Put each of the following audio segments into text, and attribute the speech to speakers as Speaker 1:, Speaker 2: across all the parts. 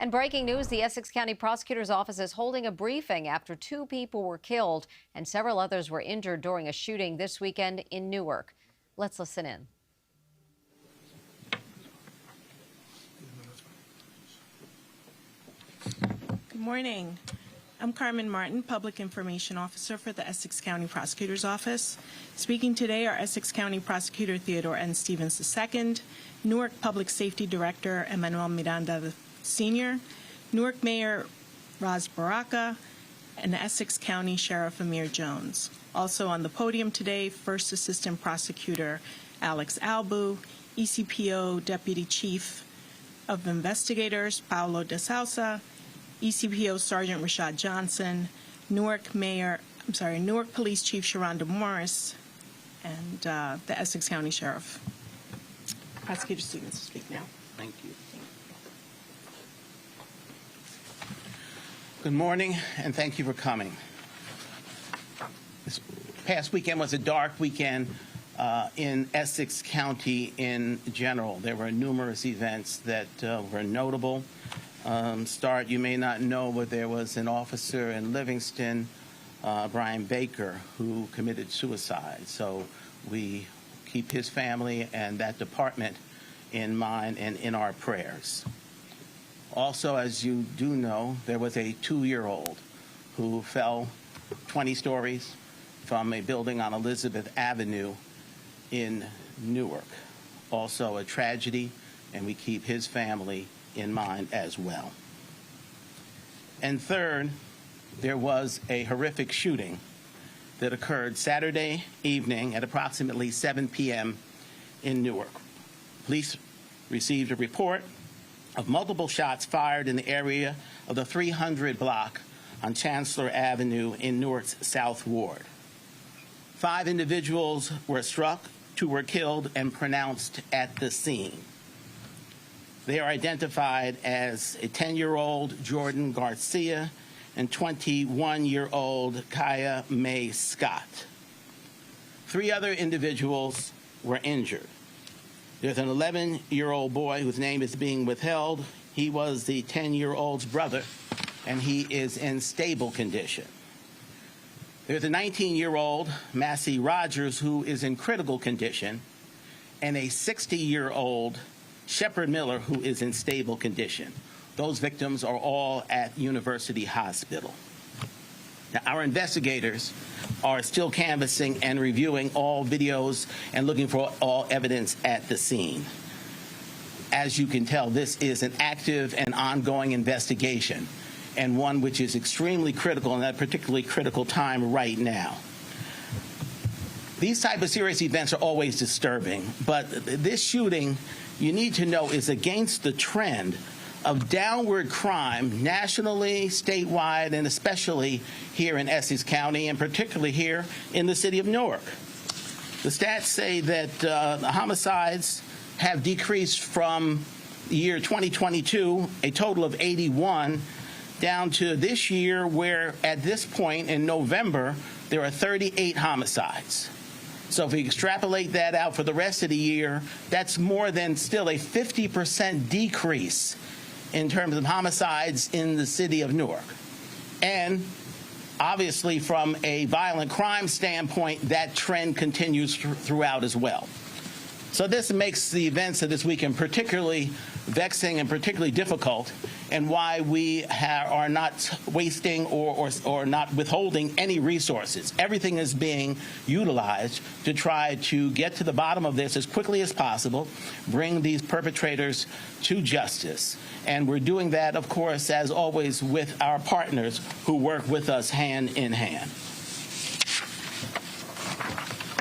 Speaker 1: And breaking news, the Essex County Prosecutor's Office is holding a briefing after 2 people were killed and several others were injured during a shooting this weekend in Newark. Let's listen in.
Speaker 2: Good morning. I'm Carmen Martin, Public Information Officer for the Essex County Prosecutor's Office. Speaking today are Essex County Prosecutor Theodore N. Stevens II, Newark Public Safety Director Emmanuel Miranda Sr., Newark Mayor Ras Baraka, and Essex County Sheriff Amir Jones. Also on the podium today, First Assistant Prosecutor Alex Albu, ECPO Deputy Chief of Investigators Paulo De Sousa, ECPO Sergeant Rashad Johnson, Newark Police Chief Sharonda Morris, and the Essex County Sheriff. Prosecutor Stevens will speak now.
Speaker 3: Thank you. Good morning, and thank you for coming. This past weekend was a dark weekend in Essex County in general. There were numerous events that were notable. You may not know, but there was an officer in Livingston, Brian Baker, who committed suicide. So we keep his family and that department in mind and in our prayers. Also, as you do know, there was a 2-year-old who fell 20 stories from a building on Elizabeth Avenue in Newark. Also a tragedy, and we keep his family in mind as well. And third, there was a horrific shooting that occurred Saturday evening at approximately 7 p.m. in Newark. Police received a report of multiple shots fired in the area of the 300 block on Chancellor Avenue in Newark's South Ward. 5 individuals were struck, 2 were killed and pronounced at the scene. They are identified as a 10-year-old Jordan Garcia and 21-year-old Kaya May Scott. 3 other individuals were injured. There's an 11-year-old boy whose name is being withheld. He was the 10-year-old's brother, and he is in stable condition. There's a 19-year-old, Massey Rogers, who is in critical condition, and a 60-year-old Shepard Miller, who is in stable condition. Those victims are all at University Hospital. Now, our investigators are still canvassing and reviewing all videos and looking for all evidence at the scene. As you can tell, this is an active and ongoing investigation, and one which is extremely critical in that particularly critical time right now. These type of serious events are always disturbing, but this shooting, you need to know, is against the trend of downward crime nationally, statewide, and especially here in Essex County, and particularly here in the city of Newark. The stats say that the homicides have decreased from the year 2022, a total of 81, down to this year where at this point in November, there are 38 homicides. So if we extrapolate that out for the rest of the year, that's more than still a 50% decrease in terms of homicides in the city of Newark. And obviously from a violent crime standpoint, that trend continues throughout as well. So this makes the events of this weekend particularly vexing and particularly difficult, and why we are not wasting or not withholding any resources. Everything is being utilized to try to get to the bottom of this as quickly as possible, bring these perpetrators to justice. And we're doing that, of course, as always, with our partners who work with us hand in hand.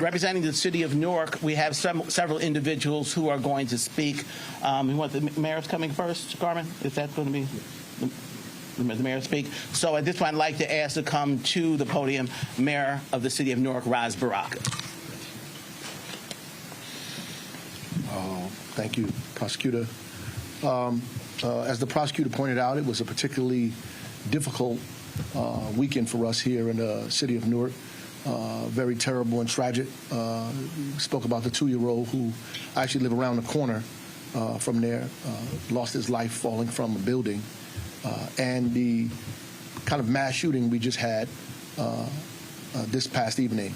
Speaker 3: Representing the city of Newark, we have several individuals who are going to speak. We want the mayor's coming first, Carmen? Is that going to be the mayor speak? So at this point, I'd like to ask to come to the podium Mayor of the city of Newark, Ras Baraka.
Speaker 4: Thank you, Prosecutor. As the prosecutor pointed out, it was a particularly difficult weekend for us here in the city of Newark. Very terrible and tragic. Spoke about the 2-year-old who actually lived around the corner from there, lost his life falling from a building. and the kind of mass shooting we just had this past evening.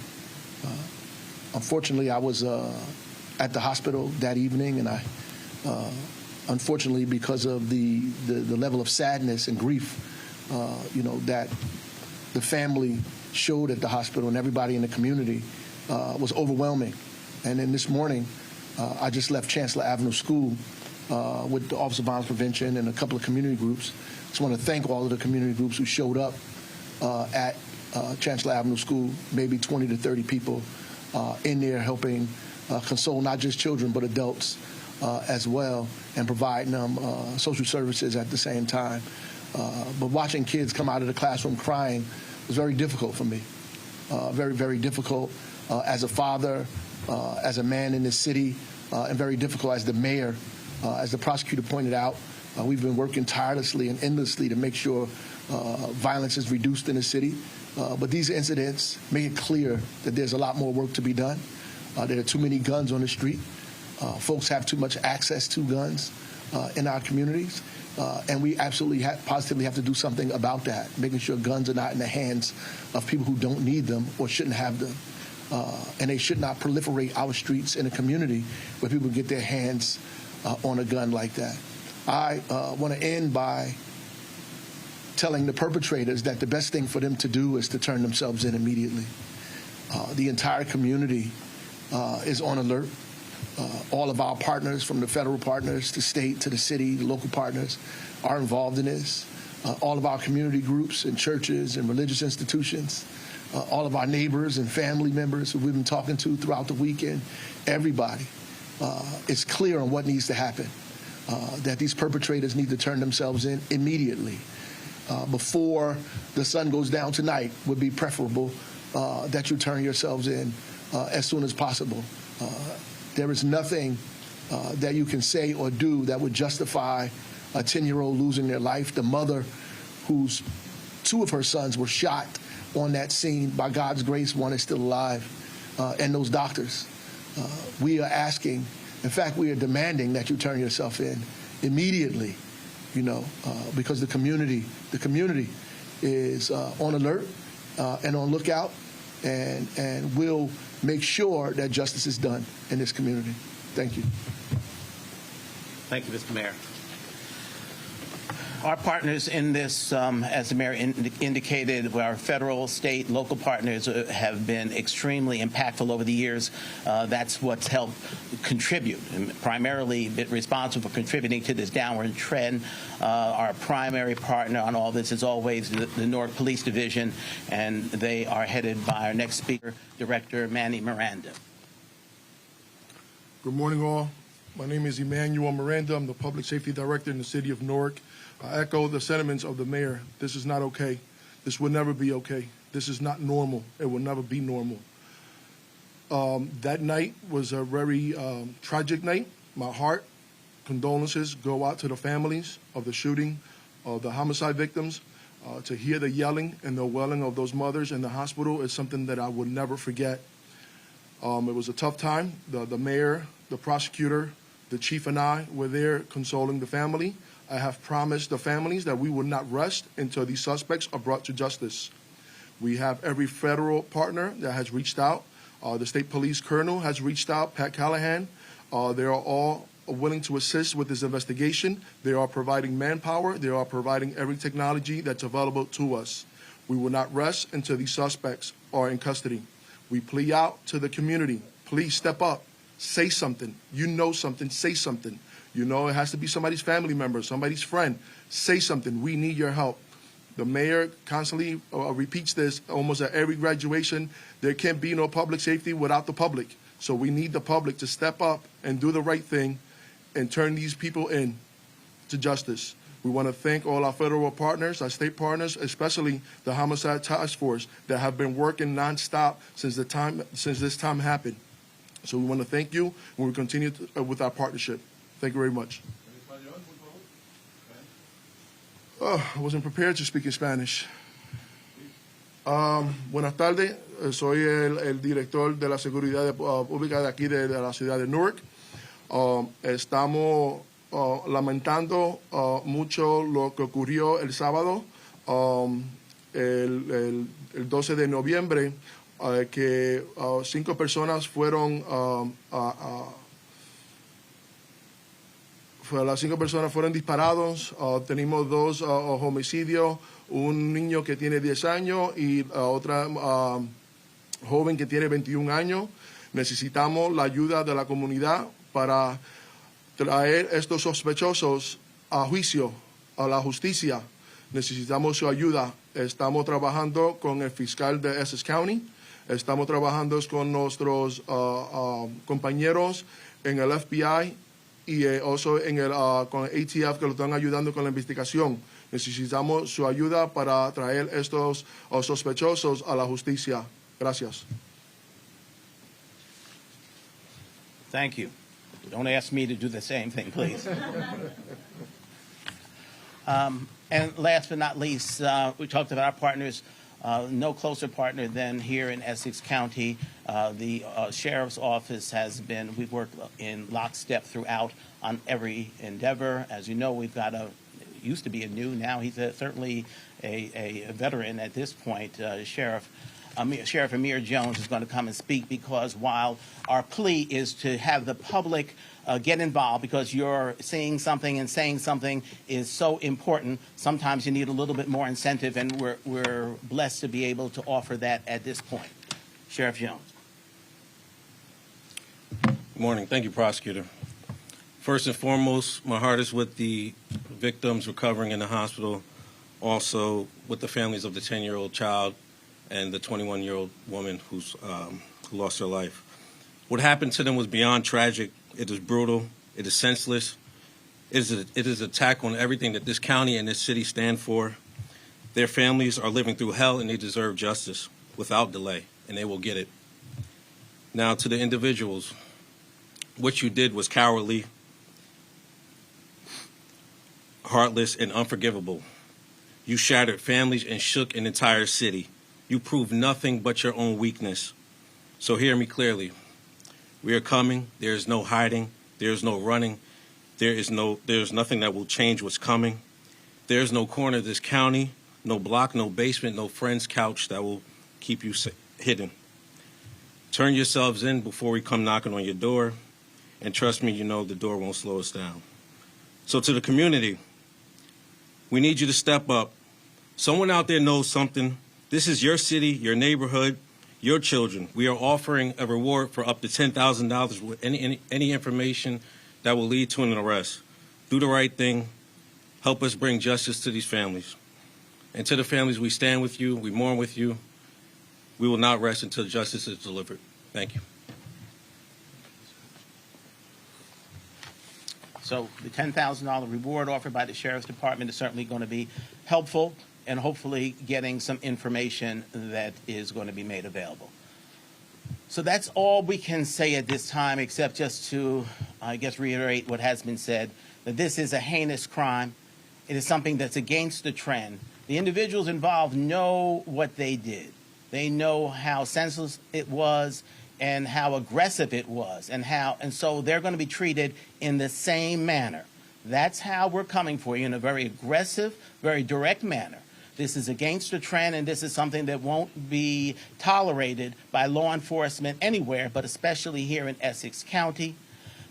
Speaker 4: Unfortunately, I was at the hospital that evening, and unfortunately, because of the level of sadness and grief, that the family showed at the hospital and everybody in the community was overwhelming. And then this morning, I just left Chancellor Avenue School with the Office of Violence Prevention and a couple of community groups. Just want to thank all of the community groups who showed up at Chancellor Avenue School, maybe 20 to 30 people in there helping console not just children but adults as well, and providing them social services at the same time. But watching kids come out of the classroom crying was very difficult for me. Very, very difficult as a father, as a man in this city, and very difficult as the mayor. As the prosecutor pointed out, we've been working tirelessly and endlessly to make sure violence is reduced in the city. But these incidents make it clear that there's a lot more work to be done. There are too many guns on the street. Folks have too much access to guns in our communities. And we absolutely positively have to do something about that, making sure guns are not in the hands of people who don't need them or shouldn't have them. And they should not proliferate our streets in a community where people get their hands on a gun like that. I want to end by telling the perpetrators that the best thing for them to do is to turn themselves in immediately. The entire community is on alert. All of our partners, from the federal partners to state to the city, the local partners, are involved in this. All of our community groups and churches and religious institutions, all of our neighbors and family members who we've been talking to throughout the weekend, everybody is clear on what needs to happen, that these perpetrators need to turn themselves in immediately. Before the sun goes down tonight would be preferable that you turn yourselves in as soon as possible. There is nothing that you can say or do that would justify a 10-year-old losing their life. The mother, whose two of her sons were shot on that scene, by God's grace, one is still alive, and those doctors. We are asking, in fact, we are demanding that you turn yourself in immediately, because the community is on alert and on lookout, and will make sure that justice is done in this community. Thank you.
Speaker 3: Thank you, Mr. Mayor. Our partners in this, as the mayor indicated, our federal, state, local partners have been extremely impactful over the years. That's what's helped contribute, and primarily responsible for contributing to this downward trend. Our primary partner on all this is always the Newark Police Division, and they are headed by our next speaker, Director Manny Miranda.
Speaker 5: Good morning, all. My name is Emmanuel Miranda. I'm the Public Safety Director in the City of Newark. I echo the sentiments of the mayor. This is not okay. This will never be okay. This is not normal. It will never be normal. That night was a very tragic night. My heart, condolences go out to the families of the shooting, of the homicide victims. To hear the yelling and the wailing of those mothers in the hospital is something that I will never forget. It was a tough time. The mayor, the prosecutor, the chief and I were there consoling the family. I have promised the families that we will not rest until these suspects are brought to justice. We have every federal partner that has reached out. The state police colonel has reached out, Pat Callahan. They are all willing to assist with this investigation. They are providing manpower. They are providing every technology that's available to us. We will not rest until these suspects are in custody. We plea out to the community. Please step up. Say something. You know something. Say something. You know it has to be somebody's family member, somebody's friend. Say something. We need your help. The mayor constantly repeats this almost at every graduation. There can't be no public safety without the public. So we need the public to step up and do the right thing and turn these people in to justice. We want to thank all our federal partners, our state partners, especially the Homicide Task Force that have been working nonstop since this time happened. So we want to thank you, and we continue with our partnership. Thank you very much. Oh, I wasn't prepared to speak in Spanish. Buenas tardes, soy el director de la seguridad pública de aquí de la ciudad de Newark. Estamos lamentando mucho lo que ocurrió el sábado, el 12 de noviembre, que 5 personas las 5 personas fueron disparados. Tenemos 2 homicidios, un niño que tiene 10 años y otra joven que tiene 21 años. Necesitamos la ayuda de la comunidad para traer estos sospechosos a juicio, a la justicia. Necesitamos su ayuda. Estamos trabajando con el fiscal de Essex County. Estamos trabajando con nuestros compañeros en el FBI y also con el ATF, que lo están ayudando con la investigación. Necesitamos su ayuda para traer estos sospechosos a la justicia. Gracias.
Speaker 3: Thank you. Don't ask me to do the same thing, please. And last but not least, we talked about our partners. No closer partner than here in Essex County. The Sheriff's Office we've worked in lockstep throughout on every endeavor. As you know, we've got used to be a new, now he's certainly a veteran at this point, Sheriff Amir Jones is going to come and speak, because while our plea is to have the public get involved, because you're seeing something and saying something is so important, sometimes you need a little bit more incentive, and we're blessed to be able to offer that at this point. Sheriff Jones.
Speaker 6: Good morning. Thank you, Prosecutor. First and foremost, my heart is with the victims recovering in the hospital, also with the families of the 10-year-old child and the 21-year-old woman who lost her life. What happened to them was beyond tragic. It is brutal. It is senseless. It is an attack on everything that this county and this city stand for. Their families are living through hell, and they deserve justice without delay, and they will get it. Now, to the individuals, what you did was cowardly, heartless, and unforgivable. You shattered families and shook an entire city. You proved nothing but your own weakness. So hear me clearly. We are coming. There is no hiding. There is no running. There is nothing that will change what's coming. There is no corner of this county, no block, no basement, no friend's couch that will keep you hidden. Turn yourselves in before we come knocking on your door. And trust me, you know the door won't slow us down. So to the community, we need you to step up. Someone out there knows something. This is your city, your neighborhood, your children. We are offering a reward for up to $10,000 with any information that will lead to an arrest. Do the right thing. Help us bring justice to these families. And to the families, we stand with you. We mourn with you. We will not rest until justice is delivered. Thank you.
Speaker 3: So the $10,000 reward offered by the Sheriff's Department is certainly going to be helpful, and hopefully getting some information that is going to be made available. So that's all we can say at this time, except just to, I guess, reiterate what has been said, that this is a heinous crime. It is something that's against the trend. The individuals involved know what they did. They know how senseless it was and how aggressive it was, and so they're going to be treated in the same manner. That's how we're coming for you, in a very aggressive, very direct manner. This is against the trend, and this is something that won't be tolerated by law enforcement anywhere, but especially here in Essex County.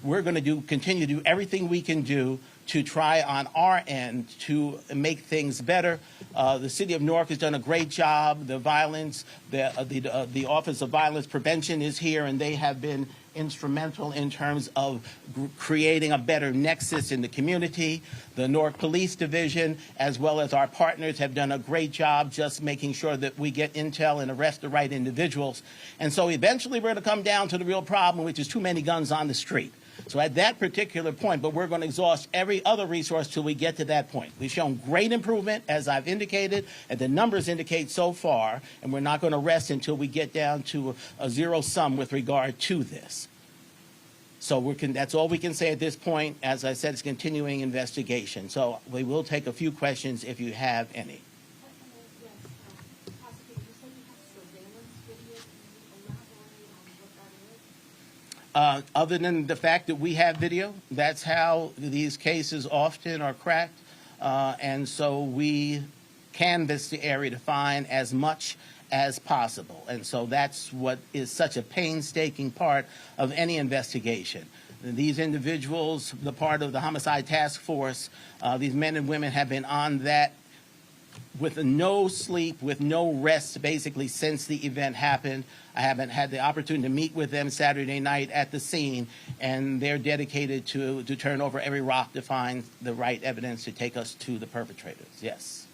Speaker 3: We're going to continue to do everything we can do to try on our end to make things better. The City of Newark has done a great job. The Office of Violence Prevention is here, and they have been instrumental in terms of creating a better nexus in the community. The Newark Police Division, as well as our partners, have done a great job just making sure that we get intel and arrest the right individuals. And so eventually we're going to come down to the real problem, which is too many guns on the street. So at that particular point, but we're going to exhaust every other resource till we get to that point. We've shown great improvement, as I've indicated, and the numbers indicate so far, and we're not going to rest until we get down to a zero sum with regard to this. So that's all we can say at this point. As I said, it's continuing investigation. So we will take a few questions if you have any. Other than the fact that we have video, that's how these cases often are cracked. And so we canvass the area to find as much as possible. And so that's what is such a painstaking part of any investigation. These individuals, the part of the homicide task force, these men and women have been on that with no sleep, with no rest, basically, since the event happened. I haven't had the opportunity to meet with them Saturday night at the scene, and they're dedicated to turn over every rock to find the right evidence to take us to the perpetrators. Yes.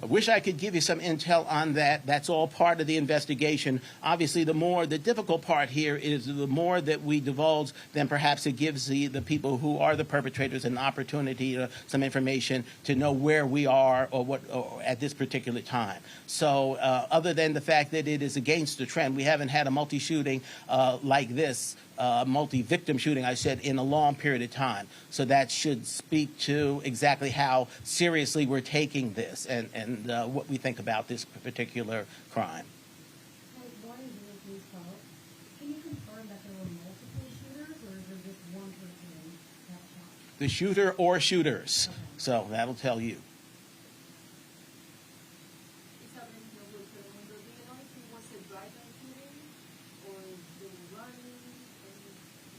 Speaker 3: I wish I could give you some intel on that. That's all part of the investigation. Obviously, the difficult part here is the more that we divulge, then perhaps it gives the people who are the perpetrators an opportunity, some information to know where we are or at this particular time. So other than the fact that it is against the trend, we haven't had a multi-shooting like this, multi-victim shooting, I said, in a long period of time. So that should speak to exactly how seriously we're taking this and what we think about this particular crime.
Speaker 7: Can you confirm that there were multiple shooters, or is there just one person that shot?
Speaker 3: The shooter or shooters. Okay. So that'll tell you.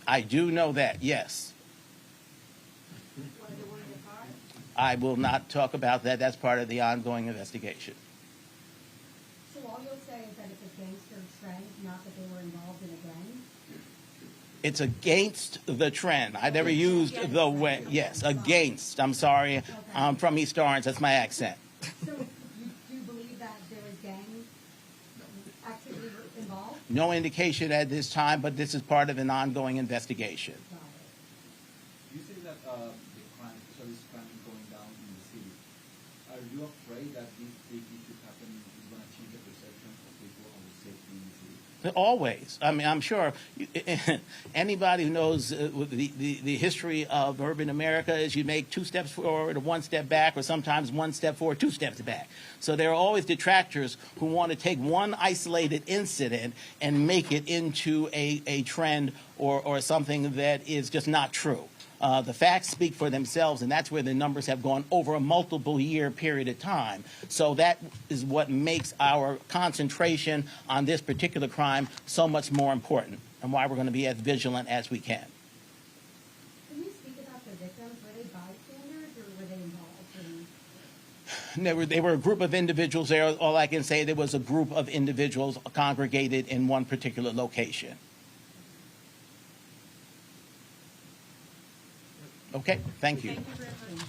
Speaker 3: I do know that, yes. I will not talk about that. That's part of the ongoing investigation.
Speaker 7: So all you'll say is that it's a gangster trend, not that they were involved in a gang?
Speaker 3: It's against the trend. I never used the way. Yes, against. I'm sorry.
Speaker 7: Okay.
Speaker 3: I'm from East Orange. That's my accent.
Speaker 7: So you believe that there was gang activity involved?
Speaker 3: No indication at this time, but this is part of an ongoing investigation.
Speaker 8: You say that the crime, especially this crime, is going down in the city. Are you afraid that this big issue happening is going to change the perception of people on the safety in the city?
Speaker 3: Always. I mean, I'm sure anybody who knows the history of urban America is you make 2 steps forward or 1 step back, or sometimes 1 step forward, 2 steps back. So there are always detractors who want to take one isolated incident and make it into a trend or something that is just not true. The facts speak for themselves, and that's where the numbers have gone over a multiple-year period of time. So that is what makes our concentration on this particular crime so much more important, and why we're going to be as vigilant as we can.
Speaker 7: Can you speak about the victims? Were they bystanders, or were they involved?
Speaker 3: They were a group of individuals there. All I can say, there was a group of individuals congregated in one particular location. Okay, thank you.
Speaker 7: Thank you very much.